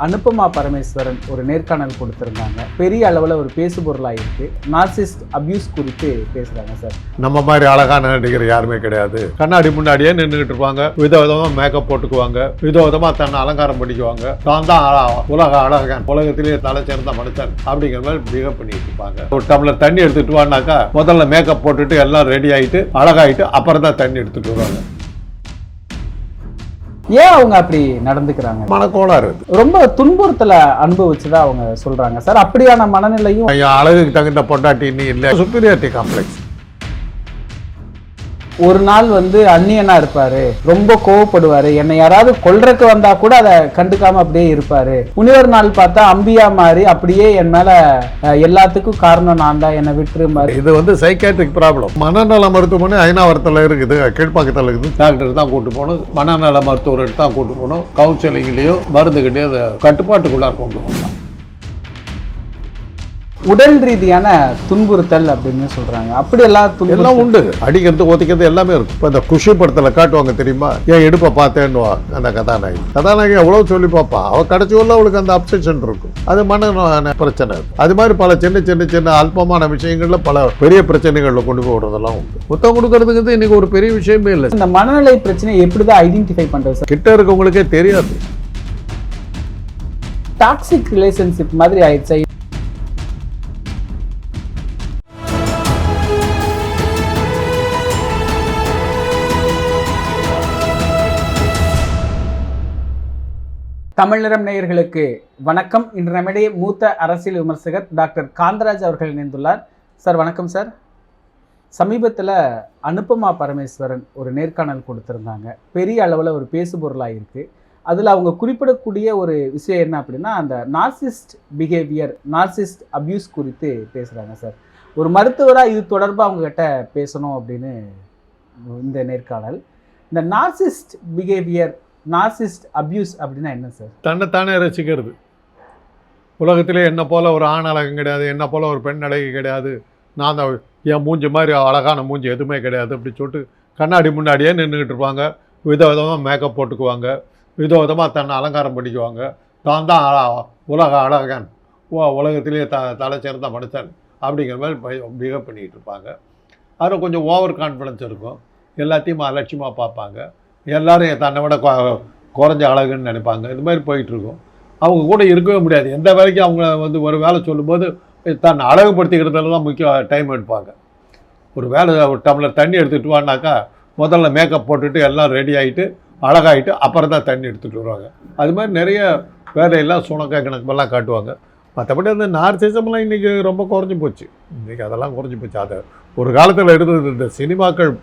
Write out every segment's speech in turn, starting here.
அனுபமா பரமேஸ்வரன் ஒரு நேர்காணல் கொடுத்திருந்தாங்க. பெரிய அளவில் ஒரு பேசுபொருளாக இருக்கு. நார்சிஸ்ட் அபியூஸ் குறித்து பேசுறாங்க சார். நம்ம மாதிரி அழகான நடிகர் யாருமே கிடையாது. கண்ணாடி முன்னாடியே நின்றுகிட்டு இருப்பாங்க, விதவிதமா மேக்கப் போட்டுக்குவாங்க, விதவிதமா தன்னை அலங்காரம் பண்ணிக்குவாங்க. தான் தான் உலக அழகன், உலகத்திலேயே தலை சேர்ந்த மனுஷன் அப்படிங்கிற மாதிரி பிஹேவ் பண்ணிட்டு இருப்பாங்க. ஒரு டம்ளர் தண்ணி எடுத்துட்டு வானாக்கா முதல்ல மேக்கப் போட்டுட்டு எல்லாம் ரெடி ஆகிட்டு அழகாயிட்டு அப்புறம் தான் தண்ணி எடுத்துட்டு வருவாங்க. ஏன் அவங்க அப்படி நடந்துக்கிறாங்க? மனக்கோளாறு, ரொம்ப துன்புறுத்தலை அனுபவிச்சுதான் அவங்க சொல்றாங்க சார். அப்படியான மனநிலையும் அழகுக்கு தகுந்த பொண்டாட்டி இன்னும் இல்லை. Superiority complex. ஒரு நாள் அந்நியனா இருப்பாரு, ரொம்ப கோவப்படுவாரு, என்னை யாராவது கொல்றதுக்கு வந்தா கூட அதை கண்டுக்காம அப்படியே இருப்பாரு. இன்னொரு நாள் பார்த்தா அம்பியா மாதிரி அப்படியே என் மேல எல்லாத்துக்கும் காரணம் நான் தான், என்னை விட்டுரு மாதிரி. இது சைக்காட்ரிக் ப்ராப்ளம். மனநல மருத்துவமனை ஐநாவரத்தில் இருக்குது, கீழ்ப்பாக்கத்தில் இருக்குது. டாக்டர் தான் கூட்டு போகணும், மனநல மருத்துவர்கிட்ட தான் கூட்டு போகணும். கவுன்சிலிங்லேயோ மருந்துகிட்டே அதை கட்டுப்பாட்டுக்குள்ளார கொண்டு போகலாம். உடல் ரீதியான துன்புறுத்தல் அப்படின்னு சொல்றாங்க. அப்படி எல்லாம் உண்டு. அடிக்கிறது ஒத்திக்கிறது எல்லாமே இருக்கும். இப்போ இந்த குஷி படத்தில் காட்டுவாங்க தெரியுமா, ஏன் இடுப்பை பார்த்தேன்னுவா அந்த கதாநாயகி எவ்வளவு சொல்லி பார்ப்பா, அவ கடைசி உள்ள அவளுக்கு அந்த அப்செஷன் இருக்கும். அது மன பிரச்சனை. அது மாதிரி பல சின்ன சின்ன சின்ன அல்பமான விஷயங்கள்ல பல பெரிய பிரச்சனைகள்ல கொண்டு போய் விடுறதெல்லாம் உண்டு. முத்தம் கொடுக்கறதுக்கு இன்னைக்கு ஒரு பெரிய விஷயமே இல்லை. இந்த மனநிலை பிரச்சனையை எப்படிதான் ஐடென்டிஃபை பண்றது? கிட்ட இருக்கவங்களுக்கே தெரியாது. டாக்ஸிக் ரிலேஷன்ஷிப் மாதிரி ஆயிடுச்சு. தமிழ் நிறம் நேயர்களுக்கு வணக்கம். இன்று நம்மிடையே மூத்த அரசியல் விமர்சகர் டாக்டர் காந்தராஜ் அவர்கள் இணைந்துள்ளார். சார் வணக்கம் சார். சமீபத்தில் அனுபமா பரமேஸ்வரன் ஒரு நேர்காணல் கொடுத்துருந்தாங்க. பெரிய அளவில் ஒரு பேசுபொருளாக இருக்குது. அதில் அவங்க குறிப்பிடக்கூடிய ஒரு விஷயம் என்ன அப்படின்னா, அந்த நார்சிஸ்ட் பிஹேவியர், நார்சிஸ்ட் அபியூஸ் குறித்து பேசுகிறாங்க சார். ஒரு மருத்துவராக இது தொடர்பாக அவங்ககிட்ட பேசணும் அப்படின்னு இந்த நேர்காணல். இந்த நார்சிஸ்ட் பிஹேவியர், நார்சிஸ்ட் அபியூஸ் அப்படின்னா என்ன சார்? தன்னைத்தானே ரசிக்கிறது. உலகத்திலே என்ன போல ஒரு ஆண் அழகம் கிடையாது, என்ன போல ஒரு பெண் அழகி கிடையாது, நான் தான் என் மூஞ்சி மாதிரி அழகான மூஞ்சி எதுவுமே கிடையாது அப்படி சொல்லிட்டு கண்ணாடி முன்னாடியே நின்றுக்கிட்டு இருப்பாங்க, விதவிதமாக மேக்கப் போட்டுக்குவாங்க, விதவிதமாக தன்னை அலங்காரம் பண்ணிக்குவாங்க. தான் தான் உலக அழகன், உலகத்திலேயே தலை சேர்ந்த மனுஷன் அப்படிங்கிற மாதிரி பிஹேவ் பண்ணிக்கிட்டு இருப்பாங்க. அதில் கொஞ்சம் ஓவர் கான்ஃபிடன்ஸ் இருக்கும். எல்லாத்தையும் அலட்சியமாக பார்ப்பாங்க. எல்லோரும் தன்னை விட குறைஞ்ச அழகுன்னு நினைப்பாங்க. இது மாதிரி போயிட்டுருக்கும். அவங்க கூட இருக்கவே முடியாது. எந்த வேலைக்கும் அவங்க ஒரு வேலை சொல்லும்போது தன்னை அழகுபடுத்திக்கிறதுல தான் முக்கிய டைம் எடுப்பாங்க. ஒரு வேலை, ஒரு டம்ளர் தண்ணி எடுத்துகிட்டு வானாக்கா முதல்ல மேக்கப் போட்டுட்டு எல்லாம் ரெடி ஆகிட்டு அழகாகிட்டு அப்புறம் தான் தண்ணி எடுத்துகிட்டு வருவாங்க. அது மாதிரி நிறைய வேலையெல்லாம் சுணக்க கணக்கெல்லாம் காட்டுவாங்க. மற்றபடி அந்த நார்சிசம்லாம் இன்றைக்கி ரொம்ப குறைஞ்சி போச்சு. இன்றைக்கி அதெல்லாம் குறைஞ்சி போச்சு. அதை ஒரு காலத்தில் இருந்தது. இந்த சினிமாக்கள்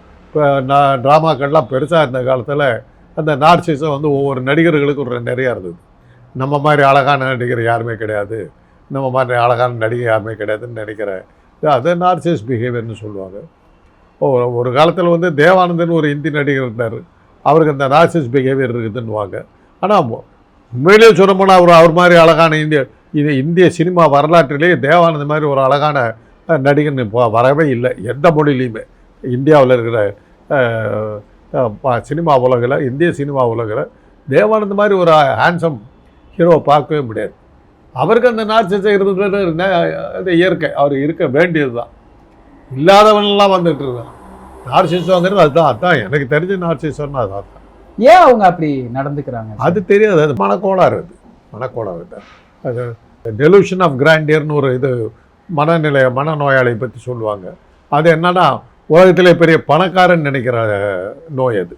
ட்ராமாக்கள்லாம் பெருசாக இருந்த காலத்தில் அந்த நார்சிசம் ஒவ்வொரு நடிகர்களுக்கும் நிறையா இருந்தது. நம்ம மாதிரி அழகான நடிகர் யாருமே கிடையாது, நம்ம மாதிரி அழகான நடிகை யாருமே கிடையாதுன்னு நினைக்கிறேன். அது நார்சிஸ் பிஹேவியர்னு சொல்லுவாங்க. ஒரு காலத்தில் தேவானந்தன் ஒரு இந்தி நடிகர் இருந்தார். அவருக்கு அந்த நார்சிஸ் பிஹேவியர் இருக்குதுன்னுவாங்க. ஆனால் உண்மையிலேயே சொல்லப்போனால் அவர் மாதிரி அழகான இந்திய சினிமா வரலாற்றிலேயே தேவானந்த மாதிரி ஒரு அழகான நடிகன் வரவே இல்லை எந்த மொழியிலையுமே. இந்தியாவில் இருக்கிற சினிமா உலகில், இந்திய சினிமா உலகில் தேவானந்த மாதிரி ஒரு ஹேண்ட்ஸம் ஹீரோவை பார்க்கவே முடியாது. அவருக்கு அந்த நார்சிசம் இருந்தது அது இயற்கை, அவர் இருக்க வேண்டியது தான். இல்லாதவனெல்லாம் வந்துட்டு இருக்கான். நார்சிசங்கிறது அதுதான் எனக்கு தெரிஞ்ச நார்சிசம்னு அதான். ஏன் அவங்க அப்படி நடந்துக்கிறாங்க அது தெரியாது. அது மனக்கோளாறு. தான் அது டெலூஷன் ஆஃப் கிராண்டியர்னு ஒரு மனநோயாளியை பற்றி சொல்லுவாங்க. அது என்னன்னா, உலகத்திலே பெரிய பணக்காரன்னு நினைக்கிற நோய் அது.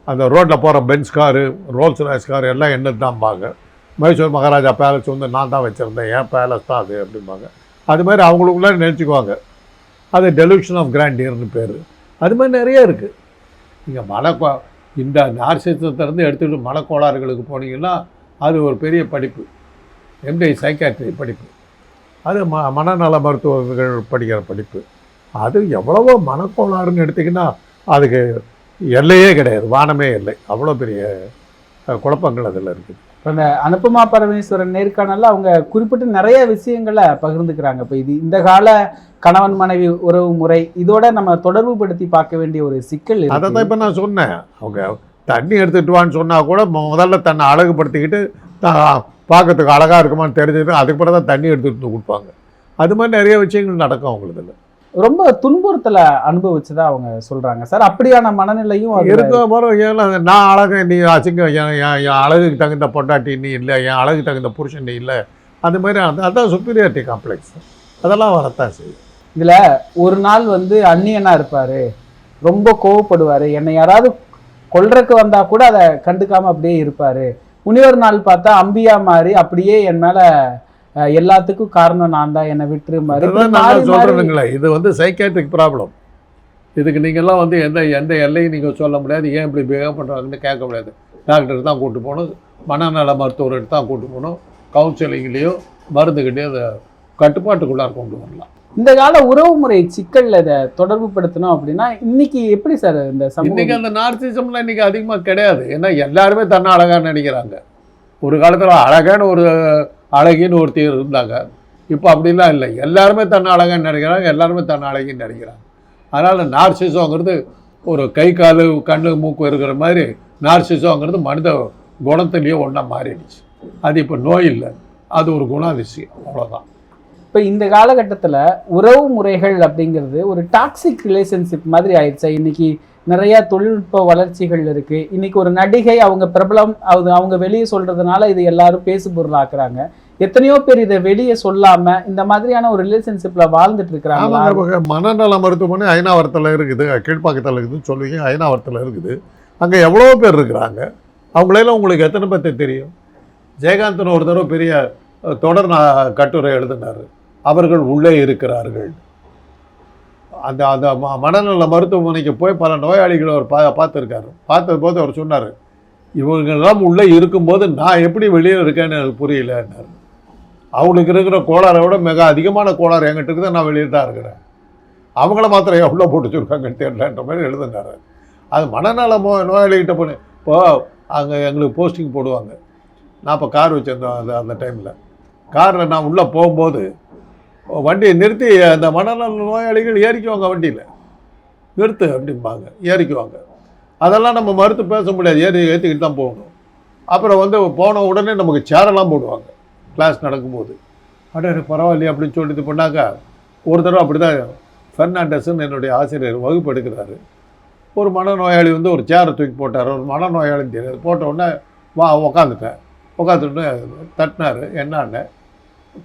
அந்த ரோட்டில் போகிற Benz car, Rolls Royce car எல்லாம் என்னது தான்பாங்க. மைசூர் மகாராஜா பேலஸ் நான் தான் வச்சுருந்தேன், என் பேலஸ் தான் அது அப்படிம்பாங்க. அது மாதிரி அவங்களுக்குள்ளே நினச்சிக்குவாங்க. அது டெலூஷன் ஆஃப் கிராண்டியர்னு பேர். அது மாதிரி நிறைய இருக்குது. நீங்கள் இந்த நார்சிசத்திலேருந்து எடுத்துகிட்டு மனக்கோளாறுகளுக்கு போனீங்கன்னா அது ஒரு பெரிய படிப்பு, எம்டி சைக்காட்ரி படிப்பு. அது மனநல மருத்துவர்கள் படிக்கிற படிப்பு. அது எவ்வளவோ மனக்கோளாறுன்னு எடுத்திங்கன்னா அதுக்கு எல்லையே கிடையாது, வானமே இல்லை. அவ்வளோ பெரிய குழப்பங்கள் அதில் இருக்குது. இந்த அனுபமா பரமேஸ்வரன் நேர்காணலில் அவங்க குறிப்பிட்டு நிறைய விஷயங்களை பகிர்ந்துக்கிறாங்க. இப்போ இந்த கால கணவன் மனைவி உறவு முறை இதோட நம்ம தொடர்பு படுத்தி பார்க்க வேண்டிய ஒரு சிக்கல். அதை தான் இப்போ நான் சொன்னேன். அவங்க தண்ணி எடுத்துகிட்டு வான்னு சொன்னால் கூட முதல்ல தன்னை அழகுபடுத்திக்கிட்டு பார்க்கறதுக்கு அழகாக இருக்குமான்னு தெரிஞ்சது அதுக்கு பிறகு தான் தண்ணி எடுத்துகிட்டு வந்து கொடுப்பாங்க. அது மாதிரி நிறைய விஷயங்கள் நடக்கும் அவங்களுக்கு. ரொம்ப துன்புறுத்தலை அனுபவிச்சதா அவங்க சொல்றாங்க சார். அப்படியான மனநிலையும் இருக்க போகிற ஏன்னா நான் அழகு நீ அசிங்கம், என் அழகுக்கு தகுந்த பொண்டாட்டி நீ இல்லை, என் அழகுக்கு தகுந்த புருஷன் நீ இல்லை, அது மாதிரி அதான் சுப்பீரியாரிட்டி காம்ப்ளெக்ஸ். அதெல்லாம் வரத்தான் செய்யும். இதில் ஒரு நாள் வந்து அந்நியனாக இருப்பார், ரொம்ப கோவப்படுவார், என்னை யாராவது கொல்றதுக்கு வந்தால் கூட அதை கண்டுக்காமல் அப்படியே இருப்பார். இன்னொரு நாள் பார்த்தா அம்பியா மாதிரி அப்படியே என் மேலே எல்லாத்துக்கும் காரணம் நான் தான், என்னை விட்டுரு மாதிரி சொல்கிறேனுங்களே. இது வந்து சைக்காட்ரிக் ப்ராப்ளம். இதுக்கு நீங்கள்லாம் வந்து எந்த எல்லையும் நீங்கள் சொல்ல முடியாது. ஏன் இப்படி பிஹேவ் பண்ணுறாங்கன்னு கேட்க முடியாது. டாக்டர் தான் கூப்பிட்டு போகணும், மனநல மருத்துவர்கிட்ட தான் கூப்பிட்டு போகணும், கவுன்சிலிங்லேயோ மருந்துக்கிட்டேயோ அதை கட்டுப்பாட்டுக்குள்ளார கொண்டு வரலாம். இந்த கால உறவுமுறை சிக்கலில் இதை தொடர்பு படுத்தணும் அப்படின்னா இன்னைக்கு எப்படி சார் இந்த இன்னைக்கு அந்த நார்சிசம்லாம் இன்னைக்கு அதிகமாக கிடையாது. ஏன்னா எல்லாருமே தன்னை அழகாக நினைக்கிறாங்க. ஒரு காலத்தில் அழகான ஒரு அழகின்னு ஒருத்தி இருந்தாங்க. இப்போ அப்படிலாம் இல்லை. எல்லாருமே தன்னை அழகான்னு நினைக்கிறாங்க, எல்லாருமே தன்னை அழகின்னு நினைக்கிறாங்க. அதனால் நார்சிசம்ங்கிறது ஒரு கை கால் கண்ணு மூக்கு இருக்கிற மாதிரி நார்சிசம்ங்கிறது மனித குணத்துலேயே ஒன்றா மாறிடுச்சு. அது இப்போ நோய் இல்லை, அது ஒரு குணாதிசயம், அவ்வளோதான். இப்போ இந்த காலகட்டத்தில் உறவு முறைகள் அப்படிங்கிறது ஒரு டாக்ஸிக் ரிலேஷன்ஷிப் மாதிரி ஆயிடுச்சு. இன்னைக்கு நிறையா தொழில்நுட்ப வளர்ச்சிகள் இருக்குது. இன்றைக்கி ஒரு நடிகை அவங்க பிரபலம் அவங்க வெளியே சொல்கிறதுனால இது எல்லாரும் பேசு பொருளாக்குறாங்க. எத்தனையோ பேர் இதை வெளியே சொல்லாமல் இந்த மாதிரியான ஒரு ரிலேஷன்ஷிப்பில் வாழ்ந்துட்டு இருக்கிறாங்க. மனநல மருத்துவமனை அயனாவரத்தில் இருக்குது, கீழ்ப்பாக்கத்தில் இருக்குதுன்னு சொல்லுவீங்க. அயனாவரத்தில் இருக்குது. அங்கே எவ்வளோ பேர் இருக்கிறாங்க. அவங்களெல்லாம் உங்களுக்கு எத்தனை பேர்த்தை தெரியும்? ஜெயகாந்தன் ஒரு தடவை பெரிய தொடர் கட்டுரை எழுதினார், அவர்கள் உள்ளே இருக்கிறார்கள். அந்த அந்த மனநல மருத்துவமனைக்கு போய் பல நோயாளிகளை அவர் பார்த்துருக்காரு. பார்த்தது போது அவர் சொன்னார், இவங்கெல்லாம் உள்ளே இருக்கும்போது நான் எப்படி வெளியே இருக்கேன்னு எனக்கு புரியலன்னாரு. அவங்களுக்கு இருக்கிற கோளாறை விட மிக அதிகமான கோளாறு என்கிட்ட இருக்குது, நான் வெளியே தான் இருக்கிறேன். அவங்கள மாத்திரம் எவ்வளோ போட்டு வச்சுருக்காங்கன்னு தெரியலன்ற மாதிரி எழுதுனார். அது மனநல நோயாளிகிட்ட போனேன். இப்போது அங்கே எங்களுக்கு போஸ்டிங் போடுவாங்க. நான் இப்போ கார் வச்சுருந்தோம். அந்த டைமில் காரில் நான் உள்ளே போகும்போது வண்டியை நிறுத்தி அந்த மனநல நோயாளிகள் ஏறிக்குவாங்க. வண்டியில் நிறுத்து அப்படிம்பாங்க, ஏறிக்குவாங்க. அதெல்லாம் நம்ம மறுத்து பேச முடியாது, ஏற்றிக்கிட்டு தான் போகணும். அப்புறம் வந்து போன உடனே நமக்கு சேரெல்லாம் போடுவாங்க கிளாஸ் நடக்கும்போது. அடே பரவாயில்லையே அப்படின்னு சொல்லி இது பண்ணாக்கா, ஒரு தடவை அப்படி தான் ஃபெர்னாண்டஸ்ன்னு என்னுடைய ஆசிரியர் வகுப்பு எடுக்கிறாரு. ஒரு மனநோயாளி வந்து ஒரு சேரை தூக்கி போட்டார். ஒரு மனநோயாளின்னு தெரியாது. போட்ட உடனே உக்காந்துட்டேன். உட்காந்துட்டு தட்டினார், என்னான்னு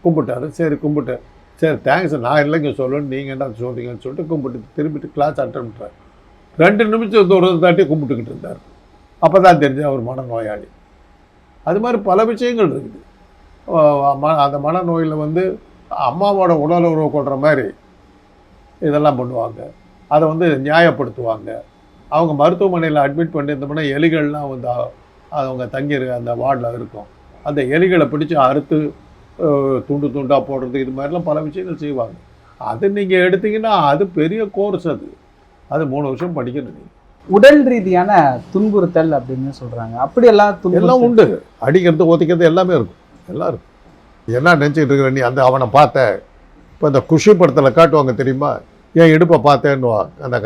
கும்பிட்டாரு. சரி கும்பிட்டேன். சரி தேங்க்ஸ், நான் இல்லைங்க சொல்லணும், நீங்கள் என்ன சொல்கிறீங்கன்னு சொல்லிட்டு கும்பிட்டு திரும்பிட்டு கிளாஸ் அட்டன் பண்ணுறாரு. 2 நிமிஷம் ஒரு தாட்டி கும்பிட்டுக்கிட்டு இருந்தார். அப்போ தான் தெரிஞ்சு அவர் மனநோயாளி. அது மாதிரி பல விஷயங்கள் இருக்குது. அந்த மனநோயில் வந்து அம்மாவோட உடல் உறவு கொள்கிற மாதிரி இதெல்லாம் பண்ணுவாங்க. அதை வந்து நியாயப்படுத்துவாங்க. அவங்க மருத்துவமனையில் அட்மிட் பண்ணியிருந்தோம்னா எலிகள்லாம் வந்து அவங்க தங்கியிருக்க அந்த வார்டில் இருக்கும். அந்த எலிகளை பிடிச்சி அறுத்து துண்டு துண்டாக போடுறது, இது மாதிரிலாம் பல விஷயங்கள் செய்வாங்க. அது நீங்கள் எடுத்தீங்கன்னா அது பெரிய கோர்ஸ். அது 3 வருஷம் படிக்கணும். நீங்கள் உடல் ரீதியான துன்புறுத்தல் அப்படின்னு சொல்கிறாங்க. அப்படியெல்லாம் எல்லாம் உண்டு. அடிக்கிறது ஒத்திக்கிறது எல்லாமே இருக்கும். எல்லாம் இருக்கும். என்ன நினச்சிக்கிட்டு இருக்கிற நீ? அவனை பார்த்த இப்போ இந்த குஷி படத்தில் காட்டுவாங்க தெரியுமா, என் இடுப்பை பார்த்தேன்னுவா அந்த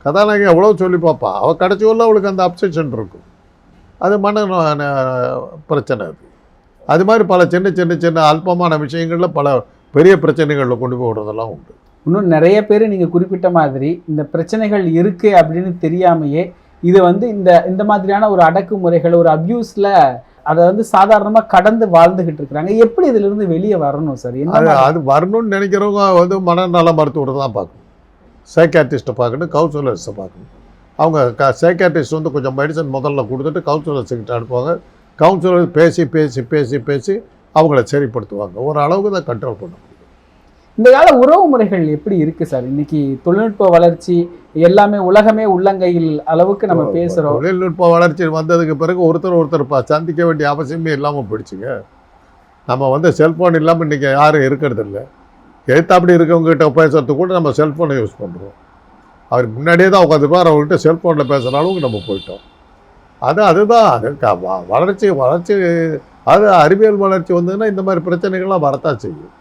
கதாநாயகி எவ்வளோ சொல்லி பார்ப்பா. அவள் கடைசி உள்ள அவளுக்கு அந்த அப்செஷன் இருக்கும். அது மன பிரச்சனை. அது மாதிரி பல சின்ன அல்பமான விஷயங்களில் பல பெரிய பிரச்சனைகளில் கொண்டு போய் விடுறதெல்லாம் உண்டு. இன்னும் நிறைய பேர் நீங்கள் குறிப்பிட்ட மாதிரி இந்த பிரச்சனைகள் இருக்குது அப்படின்னு தெரியாமையே இது வந்து இந்த மாதிரியான ஒரு அடக்குமுறைகள், ஒரு அப்யூஸில் அதை வந்து சாதாரணமாக கடந்து வாழ்ந்துக்கிட்டு இருக்கிறாங்க. எப்படி இதிலிருந்து வெளியே வரணும் சார்? அது வரணும்னு நினைக்கிறவங்க வந்து மனநல மருத்துவரை தான் பார்க்கணும், சைக்காட்ரிஸ்ட்டை பார்க்கணும், கவுன்சிலர்ஸை பார்க்கணும். அவங்க சைக்காட்ரிஸ்ட் வந்து கொஞ்சம் மெடிசன் முதல்ல கொடுத்துட்டு கவுன்சிலர்ஸ்கிட்ட அனுப்புவாங்க. கவுன்சிலர் பேசி பேசி பேசி பேசி அவங்கள சரிப்படுத்துவாங்க. ஒரு அளவுக்கு தான் கண்ட்ரோல் பண்ண முடியும். இந்த கால உறவு முறைகள் எப்படி இருக்குது சார்? இன்னைக்கு தொழில்நுட்ப வளர்ச்சி எல்லாமே உலகமே உள்ளங்கையில் அளவுக்கு நம்ம பேசுகிறோம். தொழில்நுட்ப வளர்ச்சி வந்ததுக்கு பிறகு ஒருத்தர் சந்திக்க வேண்டிய அவசியமே இல்லாமல் போயிடுச்சுங்க. நம்ம வந்து செல்ஃபோன் இல்லாமல் இன்றைக்கி யாரும் இருக்கிறது இல்லை. அப்படி இருக்கவங்ககிட்ட பேசுறதுக்கு கூட நம்ம செல்ஃபோனை யூஸ் பண்ணுறோம். அவர் முன்னாடியே தான் உட்காந்துருப்பார், அவர்கிட்ட செல்ஃபோனில் பேசுகிற அளவுக்கு நம்ம போயிட்டோம். அதுதான் வளர்ச்சி. அது அறிவியல் வளர்ச்சி வந்ததுன்னா இந்த மாதிரி பிரச்சனைகள்லாம் வரத்தான் செய்யும்.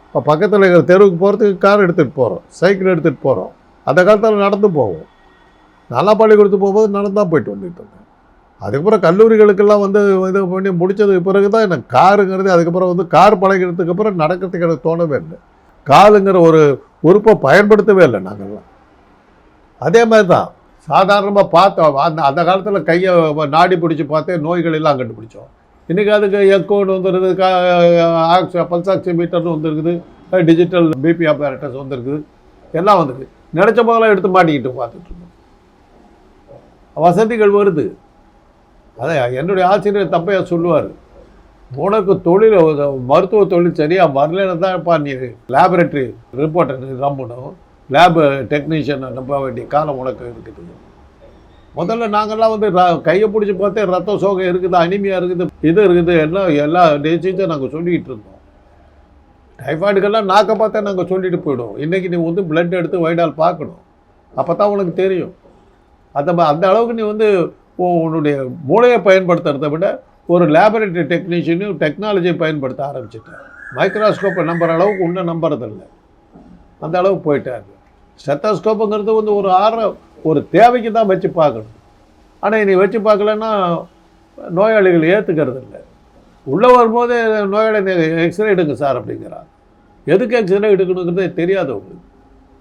இப்போ பக்கத்தில் இருக்கிற தெருவுக்கு போகிறதுக்கு கார் எடுத்துகிட்டு போகிறோம், சைக்கிள் எடுத்துகிட்டு போகிறோம். அந்த காலத்தில் நடந்து போவோம். நல்லா பள்ளிக்கூடத்துக்கு போகும்போது நடந்து தான் போயிட்டு வந்துட்டு இருந்தேன். அதுக்கப்புறம் கல்லூரிகளுக்கெல்லாம் வந்து இது பண்ணி முடித்ததுக்கு பிறகு தான் எனக்கு காருங்கிறது, அதுக்கப்புறம் வந்து கார் பழகிறதுக்கு அப்புறம் நடக்கிறதுக்கு எனக்கு தோணவே இல்லை. காலுங்கிற ஒரு உறுப்பை பயன்படுத்தவே இல்லை நாங்கள்லாம். அதே மாதிரி தான் சாதாரணமாக பார்த்தோம். அந்த காலத்தில் கையை நாடி பிடிச்சி பார்த்தே நோய்கள் எல்லாம் கண்டுபிடிச்சோம். இன்றைக்கி அதுக்கு எக்கோன்னு வந்துருக்குது, பல்ஸ் ஆக்சிமீட்டர்னு வந்துருக்குது, டிஜிட்டல் பிபி ஆப்பரேட்டர்ஸ் வந்துருக்குது, எல்லாம் வந்துருக்கு. நினச்ச போதெல்லாம் எடுத்து மாட்டிக்கிட்டு பார்த்துட்ருக்கோம். வசதிகள் வருது. அதான் என்னுடைய ஆசிரியர் தப்பையாக சொல்லுவார், உனக்கு தொழில் மருத்துவ தொழில் சரியாக வரலன்னு தான்ப்பா நீ லேபரேட்டரி ரிப்போர்ட்டை நம்பணும், லேபு டெக்னீஷியனை நம்ப வேண்டிய காலம் உனக்கு இருக்குது. முதல்ல நாங்கள்லாம் வந்து கையை பிடிச்சி பார்த்தே ரத்த சோகை இருக்குது, அனிமியா இருக்குது, இது இருக்குது, எல்லா டிசீஸும் நாங்கள் சொல்லிக்கிட்டு இருந்தோம். டைஃபாய்டுக்கெல்லாம் நாக்கை பார்த்தா நாங்கள் சொல்லிட்டு போயிடுவோம். இன்றைக்கி நீ வந்து பிளட் எடுத்து வைடால் பார்க்கணும், அப்போ தான் உனக்கு தெரியும். அந்த அளவுக்கு நீ வந்து உன்னுடைய மூளையை பயன்படுத்துறத விட ஒரு லேபரேட்டரி டெக்னீஷியனையும் டெக்னாலஜியை பயன்படுத்த ஆரம்பிச்சிட்டேன். மைக்ரோஸ்கோப்பை நம்புற அளவுக்கு இன்னும் நம்புறதில்லை, அந்த அளவுக்கு போயிட்டாரு. ஸ்டெத்தோஸ்கோப்புங்கிறது வந்து ஒரு தேவைக்கு தான் வச்சு பார்க்கணும். ஆனால் நீ வச்சு பார்க்கலன்னா நோயாளிகள் ஏற்றுக்கிறது இல்லை. உள்ளே வரும்போது நோயாளி எக்ஸ்ரே எடுங்க சார் அப்படிங்கிறாங்க. எதுக்கு எக்ஸ்ரே எடுக்கணுங்கிறதே தெரியாது அவங்களுக்கு.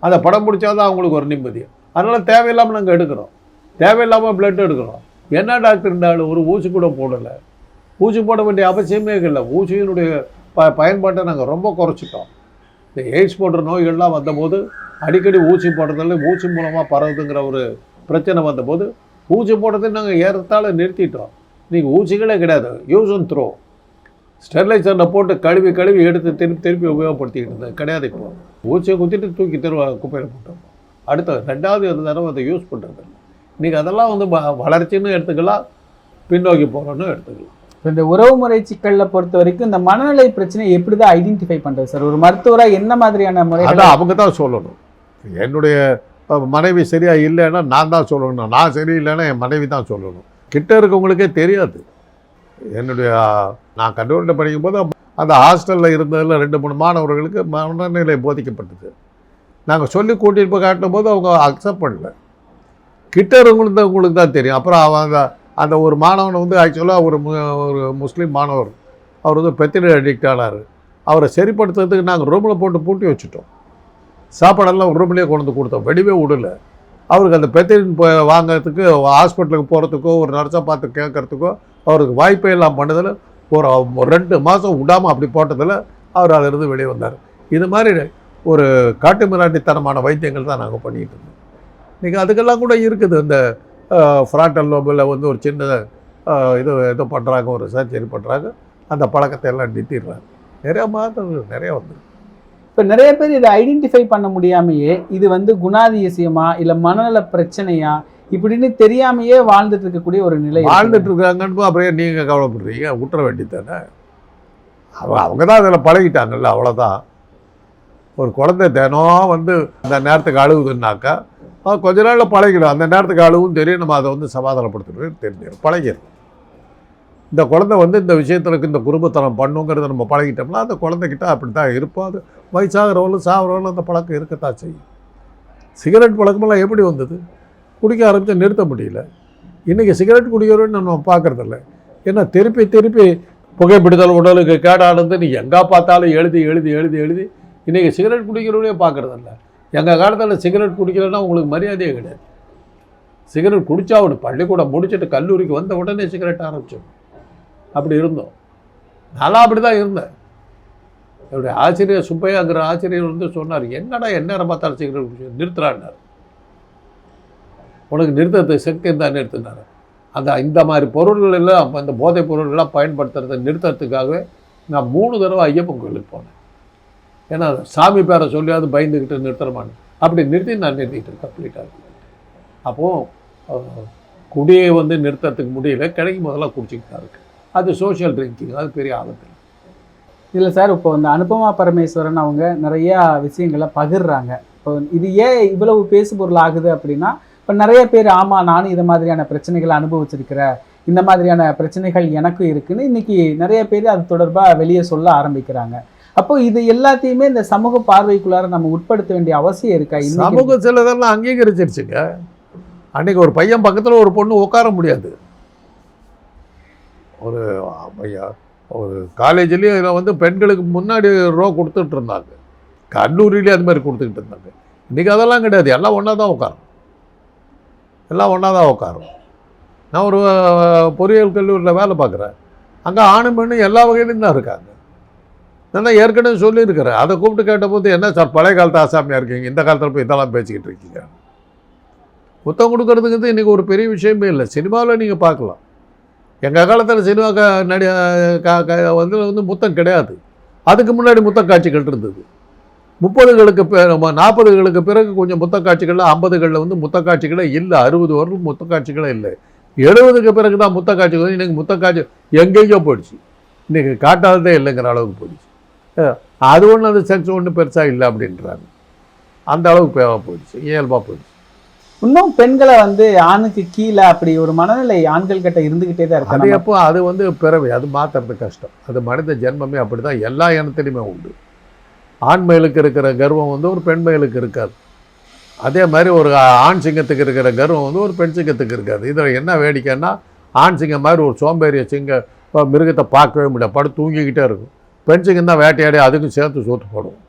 அதை படம் பிடிச்சாதான் அவங்களுக்கு ஒரு நிம்மதி. அதனால் தேவையில்லாமல் நாங்கள் எடுக்கிறோம், தேவையில்லாமல் பிளட் எடுக்கிறோம். என்ன டாக்டர்னாலும் ஒரு ஊசி கூட போடலை, ஊசி போட வேண்டிய அவசியமே இல்லை. ஊசியினுடைய பயன்பாட்டை நாங்கள் ரொம்ப குறைச்சிட்டோம். இந்த எய்ட்ஸ் போன்ற நோய்கள்லாம் வந்தபோது அடிக்கடி ஊசி போடுறதில்ல, ஊசி மூலமாக பரவுதுங்கிற ஒரு பிரச்சனை வந்தபோது ஊசி போடுறதை நாங்கள் ஏறத்தாழ நிறுத்திட்டோம். நீங்கள் ஊசிகளே கிடையாது, யூஸ் அண்ட் த்ரோ. ஸ்டெர்லைசரில் போட்டு கழுவி எடுத்து திருப்பி உபயோகப்படுத்திக்கிட்டு இருந்தது கிடையாது. இப்போ ஊசியை குத்திட்டு தூக்கி குப்பையில் போட்டோம். அடுத்த 2வது தடவை அதை யூஸ் பண்ணுறது இல்லை. இன்றைக்கி அதெல்லாம் வந்து வளர்ச்சின்னு எடுத்துக்கலாம், பின்னோக்கி போகிறோன்னு எடுத்துக்கலாம். இந்த உறவுமுறை சிக்கலில் பொறுத்த வரைக்கும் இந்த மனநிலை பிரச்சனையை எப்படி தான் ஐடென்டிஃபை பண்ணுறது சார்? ஒரு மருத்துவராக என்ன மாதிரியான முறை? அதான் அவங்க தான் சொல்லணும். என்னுடைய மனைவி சரியாக இல்லைன்னா நான் தான் சொல்லணும், நான் சரியில்லைன்னா என் மனைவி தான் சொல்லணும். கிட்ட இருக்கவங்களுக்கே தெரியாது. நான் கல்லூரியில் படிக்கும்போது அந்த ஹாஸ்டலில் இருந்ததில் 2-3 மாணவர்களுக்கு மனநிலை போதிக்கப்பட்டது. நாங்கள் சொல்லி கூட்டிகிட்டு போய் காட்டும் போது அவங்க அக்செப்ட் பண்ணல. கிட்ட இருக்கவங்களுக்கு தான் தெரியும். அப்புறம் அந்த ஒரு மாணவனை வந்து ஆக்சுவலாக ஒரு முஸ்லீம் மாணவர், அவர் வந்து பெத்திரி அடிக்ட் ஆனார். அவரை சரிப்படுத்துறதுக்கு நாங்கள் ரூமில் போட்டு பூட்டி வச்சுட்டோம். சாப்பாடெல்லாம் ரூம்லேயே கொண்டு வந்து கொடுத்தோம், வெளியே விடலை. அவருக்கு அந்த பெத்திரின் வாங்கிறதுக்கு ஹாஸ்பிட்டலுக்கு போகிறதுக்கோ ஒரு நர்ஸை பார்த்து கேட்குறதுக்கோ அவருக்கு வாய்ப்பே எல்லாம் பண்ணதில் ஒரு 2 மாதம் விடாமல் அப்படி போட்டதில் அவர் அதிலிருந்து வெளியே வந்தார். இது மாதிரி ஒரு காட்டு மிராண்டித்தனமான வைத்தியங்கள் தான் நாங்கள் பண்ணிகிட்டு இருந்தோம். இன்றைக்கி அதுக்கெல்லாம் கூட இருக்குது. இந்த ஃப்ராண்டல் லோபில் வந்து ஒரு சின்ன ஏதோ பண்ணுறாங்க, ஒரு சர்ஜரி பண்ணுறாங்க, அந்த பழக்கத்தை எல்லாம் நிறுத்திடுறாங்க. நிறையா மாற்றங்கள் நிறையா வந்துருக்கு. இப்போ நிறைய பேர் இதை ஐடென்டிஃபை பண்ண முடியாமையே இது வந்து குணாதிசயமா இல்லை மனநல பிரச்சனையா இப்படின்னு தெரியாமையே வாழ்ந்துட்டு இருக்கக்கூடிய ஒரு நிலை வாழ்ந்துட்டு இருக்காங்கன்னு அப்படியே நீங்கள் கவலைப்படுறீங்க, விட்டுற வேண்டியதானே. அவங்க தான் அதில் பழகிட்டாங்கல்ல, அவ்வளோதான். ஒரு குழந்தை தினம் வந்து அந்த நேரத்துக்கு அழுகுதுன்னாக்கா கொஞ்ச நாளில் பழகிடும். அந்த நேரத்துக்கு அழுவும் தெரியும், நம்ம அதை வந்து சமாதானப்படுத்துறது தெரிஞ்சிடும், பழகிடும். இந்த குழந்தை வந்து இந்த விஷயத்தில் இந்த குடும்பத்தனம் பண்ணுங்கிறத நம்ம பழகிட்டோம்னா அந்த குழந்தைகிட்ட அப்படி தான் இருப்போம். அது வயசாகிறவங்களும் சாகிறவங்களும் அந்த பழக்கம் இருக்கத்தான் செய்யும். சிகரெட் பழக்கமெல்லாம் எப்படி வந்தது? குடிக்க ஆரம்பித்து நிறுத்த முடியல. இன்றைக்கி சிகரெட் குடிக்கிறோன்னு நம்ம பார்க்குறதில்ல. ஏன்னா திருப்பி புகைப்பிடித்தல் உடலுக்கு கேடானது நீ எங்கே பார்த்தாலும் எழுதி இன்றைக்கி சிகரெட் குடிக்கிறவனே பார்க்குறதில்ல. எங்கள் காலத்தில் சிகரெட் குடிக்கலைன்னா உங்களுக்கு மரியாதையே கிடையாது. சிகரெட் குடித்தா அவனு பள்ளிக்கூடம் முடிச்சுட்டு கல்லூரிக்கு வந்த உடனே சிகரெட் ஆரம்பிச்சோம். அப்படி இருந்தோம். நல்லா அப்படி தான் இருந்தேன். என்னுடைய ஆசிரியர் சுப்பையாங்கிற ஆசிரியர் வந்து சொன்னார், என்னடா எந்நேரம் பார்த்தாலும் சிகரெட் குடிச்சு நிறுத்துறான்னார். உனக்கு நிறுத்தத்துக்கு சக்தி தான் நிறுத்தினார். இந்த மாதிரி பொருள்கள் எல்லாம் இந்த போதைப் பொருள்கள்லாம் பயன்படுத்துறதை நிறுத்துறதுக்காகவே நான் 3 தடவை ஐயப்பன் கோயிலுக்கு போனேன். ஏன்னா சாமி பேரை சொல்லியாவது பயந்துக்கிட்டு நிறுத்துறமான்னு. அப்படி நான் நிறுத்திட்டு கம்ப்ளீட்டாக. அப்போது குடியை வந்து நிறுத்துறதுக்கு முடியல, கிடைக்கும் போதெல்லாம் குடிச்சிக்கிட்டு தான் இருக்குது. அது சோஷியல் ட்ரிங்கிங், அது பெரிய ஆபத்து இல்லை சார். இப்போ இந்த அனுபமா பரமேஸ்வரன் அவங்க நிறையா விஷயங்களை பகிர்றாங்க. இப்போ இது ஏன் இவ்வளவு பேசுபொருள் ஆகுது அப்படின்னா, இப்போ நிறைய பேர் ஆமாம் நானும் இது மாதிரியான பிரச்சனைகளை அனுபவிச்சிருக்கிறேன், இந்த மாதிரியான பிரச்சனைகள் எனக்கும் இருக்குன்னு இன்றைக்கி நிறைய பேர் அது தொடர்பாக வெளியே சொல்ல ஆரம்பிக்கிறாங்க. அப்போ இது எல்லாத்தையுமே இந்த சமூக பார்வைக்குள்ளார நம்ம உட்படுத்த வேண்டிய அவசியம் இருக்கா? சமூக சிலதெல்லாம் அங்கீகரிச்சிருச்சுங்க. அன்றைக்கி ஒரு பையன் பக்கத்தில் ஒரு பொண்ணு உட்கார முடியாது, ஒரு ஒரு காலேஜ்லேயும் இதில் வந்து பெண்களுக்கு முன்னாடி ரோ கொடுத்துட்டு இருந்தாங்க, கல்லூரியிலே அது மாதிரி கொடுத்துக்கிட்டு இருந்தாங்க. இன்றைக்கி அதெல்லாம் கிடையாது, எல்லாம் ஒன்றா தான் உட்காரும், எல்லாம் ஒன்றா தான் உட்காரும். நான் ஒரு பொறியியல் கல்லூரியில் வேலை பார்க்குறேன், அங்கே ஆணும் பெண்ணும் எல்லா வகையிலும் தான் இருக்காங்க. நான் ஏற்கனவே சொல்லியிருக்கிறேன். அதை கூப்பிட்டு கேட்டபோது, என்ன சார் பழைய காலத்து ஆசாமியாக இருக்கீங்க, இந்த காலத்தில் போய் இதெல்லாம் பேசிக்கிட்டு இருக்கீங்க. முத்தம் கொடுக்கறதுங்கிறது இன்றைக்கி ஒரு பெரிய விஷயமே இல்லை. சினிமாவில் நீங்கள் பார்க்கலாம், எங்கள் காலத்தில் சினிமா வந்து முத்தம் கிடையாது. அதுக்கு முன்னாடி முத்த காட்சிகள் இருந்தது. 30களுக்கு 40களுக்கு பிறகு கொஞ்சம் முத்த காட்சிகள், 50களில் வந்து முத்த காட்சிகளே இல்லை, 60 வருடம் முத்த காட்சிகளே இல்லை. 70க்கு பிறகு தான் முத்த காட்சிகள் வந்து இன்றைக்கி முத்த காட்சி எங்கேயோ போயிடுச்சு, இன்றைக்கி காட்டாததே இல்லைங்கிற அளவுக்கு போயிடுச்சு. அது ஒன்று, அது செக்ஸ் ஒன்றும் பெருசாக இல்லை அப்படின்றாங்க. அந்த அளவுக்கு போயிடுச்சு, இயல்பாக போயிடுச்சு. இன்னும் பெண்களை வந்து ஆணுக்கு கீழே அப்படி ஒரு மனநிலை ஆண்கள் கிட்ட இருந்துக்கிட்டே தான் இருக்கு. அது எப்போ அது வந்து பிறவை, அது மாற்றுறது கஷ்டம். அது மனித ஜென்மமே அப்படி தான், எல்லா இனத்திலையுமே உண்டு. ஆண்மைகளுக்கு இருக்கிற கர்வம் வந்து ஒரு பெண்மைகளுக்கு இருக்காது. அதே மாதிரி ஒரு ஆண் சிங்கத்துக்கு இருக்கிற கர்வம் வந்து ஒரு பெண் சிங்கத்துக்கு இருக்காது. இதில் என்ன வேடிக்கைன்னா, ஆண் சிங்கம் மாதிரி ஒரு சோம்பேறிய மிருகத்தை பார்க்கவே முடியாது, படம் தூங்கிக்கிட்டே இருக்கும். பெண் சிங்கம் தான் வேட்டையாடி அதுக்கும் சேர்த்து சோத்து போடும்.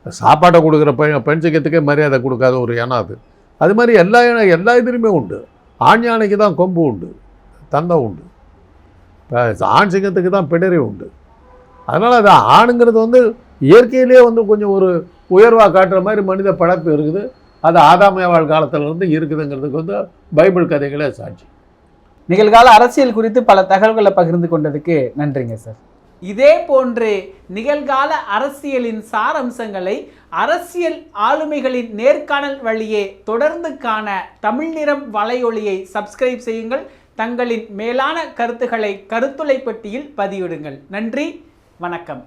சாப்பாட்டை கொடுக்குற பெண் சிங்கத்துக்கே மரியாதை கொடுக்காத ஒரு இனம் அது. அது மாதிரி எல்லா இதுலையுமே உண்டு. ஆண் யானைக்கு தான் கொம்பு உண்டு, தந்தம் உண்டு. ஆண் சிங்கத்துக்கு தான் பிடரி உண்டு. அதனால் அது ஆணுங்கிறது வந்து இயற்கையிலே வந்து கொஞ்சம் ஒரு உயர்வாக காட்டுற மாதிரி மனித படைப்பு இருக்குது. அது ஆதாமேவாள் காலத்திலேருந்து இருக்குதுங்கிறதுக்கு வந்து பைபிள் கதைகளே சாட்சி. நிகழ்கால அரசியல் குறித்து பல தகவல்களை பகிர்ந்து கொண்டதுக்கு நன்றிங்க சார். இதே போன்று நிகழ்கால அரசியலின் சாரம்சங்களை அரசியல் ஆளுமைகளின் நேர்காணல் வழியே தொடர்ந்து காண தமிழ் நிறம் வலையொலியை சப்ஸ்கிரைப் செய்யுங்கள். தங்களின் மேலான கருத்துக்களை கருத்துளை பெட்டியில் பதிவிடுங்கள். நன்றி, வணக்கம்.